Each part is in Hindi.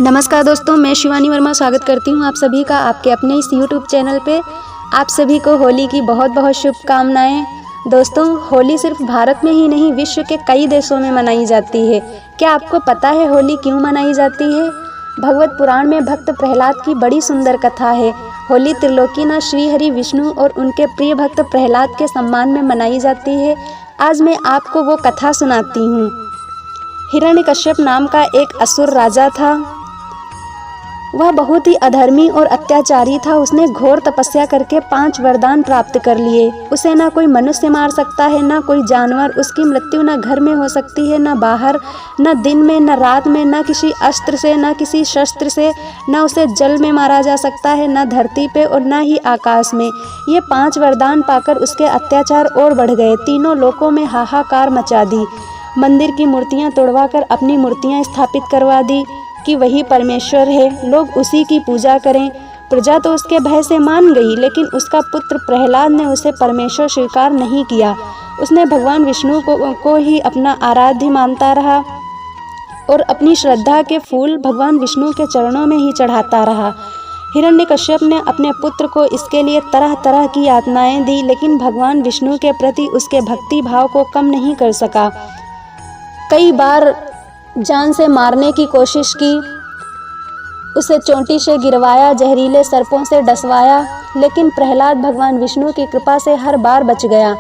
नमस्कार दोस्तों, मैं शिवानी वर्मा स्वागत करती हूँ आप सभी का आपके अपने इस YouTube चैनल पे। आप सभी को होली की बहुत बहुत शुभकामनाएं। दोस्तों, होली सिर्फ भारत में ही नहीं विश्व के कई देशों में मनाई जाती है। क्या आपको पता है होली क्यों मनाई जाती है? भगवत पुराण में भक्त प्रहलाद की बड़ी सुंदर कथा है। होली त्रिलोकीनाथ श्री हरि विष्णु और उनके प्रिय भक्त प्रहलाद के सम्मान में मनाई जाती है। आज मैं आपको वो कथा सुनाती हूँ। हिरण्यकश्यप नाम का एक असुर राजा था। वह बहुत ही अधर्मी और अत्याचारी था। उसने घोर तपस्या करके 5 वरदान प्राप्त कर लिए। उसे ना कोई मनुष्य मार सकता है, ना कोई जानवर। उसकी मृत्यु न घर में हो सकती है, न बाहर, न दिन में, न रात में, न किसी अस्त्र से, न किसी शस्त्र से। न उसे जल में मारा जा सकता है, न धरती पे और न ही आकाश में। ये 5 वरदान पाकर उसके अत्याचार और बढ़ गए। तीनों लोकों में हाहाकार मचा दी। मंदिर की मूर्तियाँ तोड़वाकर अपनी मूर्तियाँ स्थापित करवा दी कि वही परमेश्वर है, लोग उसी की पूजा करें। प्रजा तो उसके भय से मान गई, लेकिन उसका पुत्र प्रहलाद ने उसे परमेश्वर स्वीकार नहीं किया। उसने भगवान विष्णु को ही अपना आराध्य मानता रहा और अपनी श्रद्धा के फूल भगवान विष्णु के चरणों में ही चढ़ाता रहा। हिरण्यकश्यप ने अपने पुत्र को इसके लिए तरह तरह की यातनाएं दी, लेकिन भगवान विष्णु के प्रति उसके भक्ति भाव को कम नहीं कर सका। कई बार जान से मारने की कोशिश की, उसे चोटी से गिरवाया, जहरीले सर्पों से डसवाया, लेकिन प्रहलाद भगवान विष्णु की कृपा से हर बार बच गया।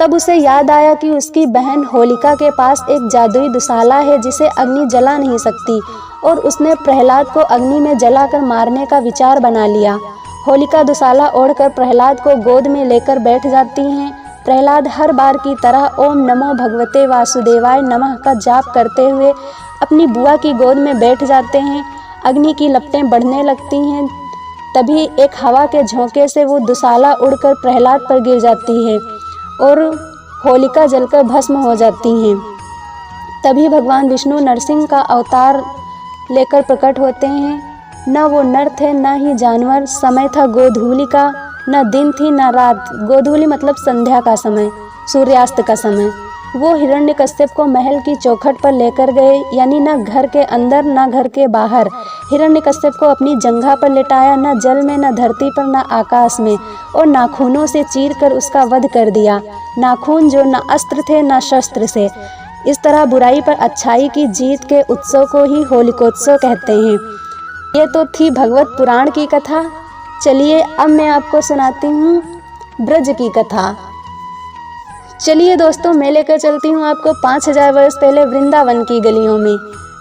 तब उसे याद आया कि उसकी बहन होलिका के पास एक जादुई दुशाला है जिसे अग्नि जला नहीं सकती, और उसने प्रहलाद को अग्नि में जलाकर मारने का विचार बना लिया। होलिका दुशाला ओढ़कर प्रहलाद को गोद में लेकर बैठ जाती हैं। प्रहलाद हर बार की तरह ओम नमो भगवते वासुदेवाय नमः का जाप करते हुए अपनी बुआ की गोद में बैठ जाते हैं। अग्नि की लपटें बढ़ने लगती हैं। तभी एक हवा के झोंके से वो दुशाला उड़कर प्रहलाद पर गिर जाती है और होलिका जलकर भस्म हो जाती हैं। तभी भगवान विष्णु नरसिंह का अवतार लेकर प्रकट होते हैं। न वो नर थे, न ही जानवर। समय था गोधूलि का, न दिन थी न रात। गोधूलि मतलब संध्या का समय, सूर्यास्त का समय। वो हिरण्यकश्यप को महल की चौखट पर लेकर गए, यानी न घर के अंदर न घर के बाहर। हिरण्यकश्यप को अपनी जंघा पर लिटाया, न जल में, न धरती पर, न आकाश में, और नाखूनों से चीर कर उसका वध कर दिया। नाखून जो न अस्त्र थे न शस्त्र से। इस तरह बुराई पर अच्छाई की जीत के उत्सव को ही होलिकोत्सव कहते हैं। ये तो थी भगवत पुराण की कथा। चलिए अब मैं आपको सुनाती हूँ ब्रज की कथा। चलिए दोस्तों, मैं लेकर चलती हूँ आपको 5000 वर्ष पहले वृंदावन की गलियों में।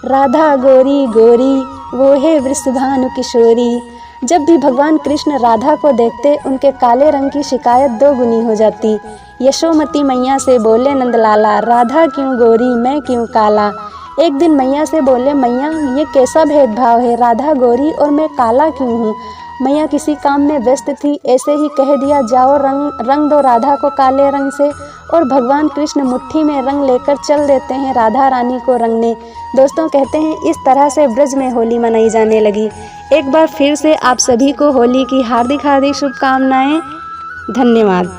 राधा गोरी गोरी वो है वृषभानु किशोरी। जब भी भगवान कृष्ण राधा को देखते, उनके काले रंग की शिकायत 2 गुनी हो जाती। यशोमती मैया से बोले नंदलाला, राधा क्यों गोरी मैं क्यों काला। एक दिन मैया से बोले, मैया ये कैसा भेदभाव है, राधा गोरी और मैं काला क्यों हूँ। मैया किसी काम में व्यस्त थी, ऐसे ही कह दिया, जाओ रंग दो राधा को काले रंग से। और भगवान कृष्ण मुट्ठी में रंग लेकर चल देते हैं राधा रानी को रंगने। दोस्तों, कहते हैं इस तरह से ब्रज में होली मनाई जाने लगी। एक बार फिर से आप सभी को होली की हार्दिक हार्दिक शुभकामनाएं। धन्यवाद।